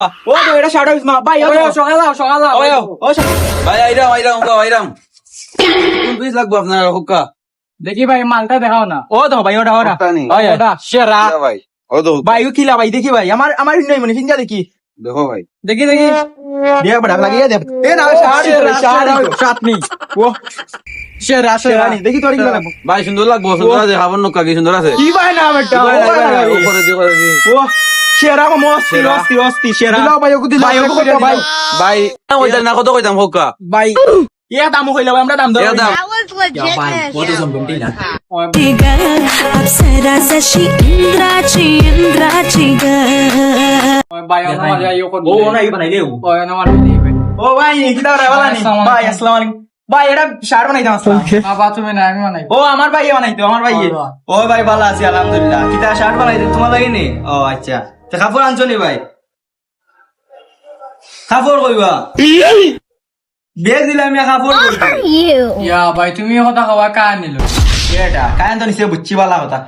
ও তো এটা shirt office মা ভাই সকাল ও ভাই আইরাম কোন পিস লাগবো আপনার হুক্কা দেখি ভাই মালটা দেখাও না ও তো ভাই ওটা ওটা নেই। ওটা সেরা ভাই ও তো ভাই ও কিলা ভাই দেখি ভাই আমার নই মনে ফিঙ্গা দেখি দেখো ভাই দেখি দেখ বড় লাগিয়ে দেখ এ না শার্ট নি ও সেরা নি দেখি তোর কি লাগবে ভাই সুন্দর লাগবো সুন্দর আছে খাবার নৌকা কি সুন্দর আছে কি ভাই না আমারটা উপরে দি ও সেরা মস্তি সেরা ভাই ওকে দিলাম ভাই ভাই ওইটা না কত কইতাম হুক্কা ভাই ইয়া দাম কইলা আমরা দাম এর দাম That was legitness. अप्सरा शशी इंद्राची ग ভাই আমার যাই ও না এই বানাই দেও ও না আমার দিবে ও ভাই কি দাও রে वाला নি ভাই আসসালামু আলাইকুম ভাই এটা শার্ট বানাই দাও আসসালাম বাবা তুমি না আমি বানাই ও আমার ভাই বানাইতো আমার ভাই ও ভাই ভালো আছি আলহামদুলিল্লাহ কিতা শার্ট বানাই দিন তোমার লাগেনি ও আচ্ছা তো কাপড় আনছো নি ভাই কাপড় কইবা বেগ দিলাম না কাপড় কইবা You. ইয়া ভাই তুমি কথা খাওয়া কা নিলো এটা কায়ন তো নিছে বুঝছি বালা কথা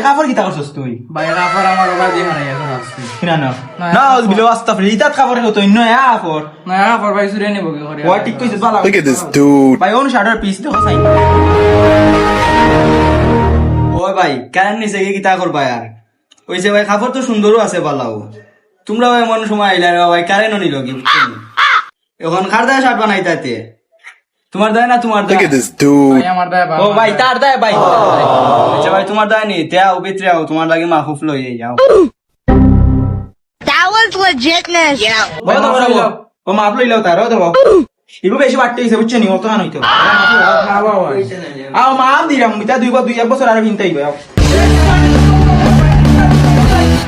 কাপড় কিতা করছস তুই ভাই রাফার আমার ওরা দিয়ে বানাই এখন আসছি কিনা না না ওই বিলো আস্তাফরি ইতাত কাপড় হতো ইন্ন এ কাপড় না রাফার ভাই সুরে নিব কি করে ও ঠিক কইছিস বালা Look at this dude. ভাই ওন শার্টের পিস দেখো সাইন ও ভাই কায়ন নিছে কি কিতা করবা यार ওইছে ভাই কাপড় তো সুন্দরও আছে বালাও তোমরা ভাই মন সময় আইলা রে ভাই কারেন নিল কি বুঝছেন এখন খারদা শার্ট বানাইতাতে তোমার দায় না তোমার Look দায় at this dude. ভাই আমার দায় ও ভাই তার দায় ভাই আচ্ছা ভাই তোমার দায় নি তেও বিত্রেও তোমার লাগি মাফুফ লই যাও That was legitness. ও মাফ লইলাও তার ও দেবো ইবু বেশি বাড়তে হইছে বুঝছেন নি ও তো হানইতো আও মাফ দিলাম মিতা দুই এক বছর আর ভিনতাই গো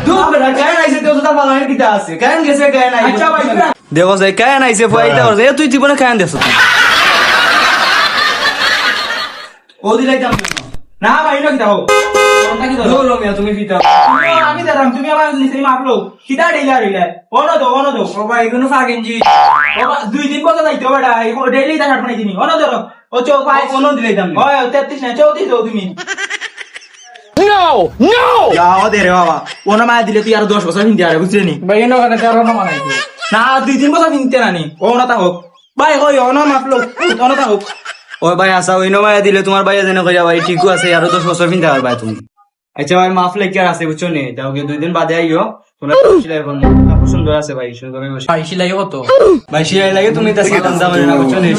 দুই বেলা কায় নাইছে তো তো বালায় কিটা আছে কায় গেছে কায় নাই আচ্ছা ভাই দেখো যাই কায় নাইছে ফাইদা ওর তুই জীবনে কায় দেছ ও দিলাই দাম না ভাই না কিটা হোক কোনটা কি ধরো রমিয়া তুমি পিতা আমি দাঁড়াম তুমি আমার নিচে মাফ লো কিটা ডেইলা রইলা ওনো দো ও ভাই এগুলো ফাগেনজি ও দুই দিন পর যাইতো বেটা ডেইলি দা শার্ট বানাই দিনি ওনো ধরো ও চো ভাই ওনো দিলাই দাম ওই 33 না 34 দাও তুমি যাও দে রে বাবা ওনা মায়া দিলে তুই আর 10 বছর হিন্দি আরে বুঝলি নি ভাই এনো করে তেরো না বানাই না 2-3 বছর হিন্দি না নি ও না তা হোক ভাই কই ওনা মাফ লো ওনা তা হোক ওই ভাই আসা ওই নো মায়া দিলে তোমার ভাই যেন কইয়া ভাই ঠিকও আছে আর 10 বছর হিন্দি আর ভাই তুমি আচ্ছা ভাই মাফ লেগে আর আছে বুঝছো নি তাও কি 2 দিন বাদে আইও তোমরা সিলাই এখন সুন্দর আছে ভাই সুন্দর ভাই সিলাই কত ভাই সিলাই লাগে তুমি তা দাম দাম না বুঝছো নি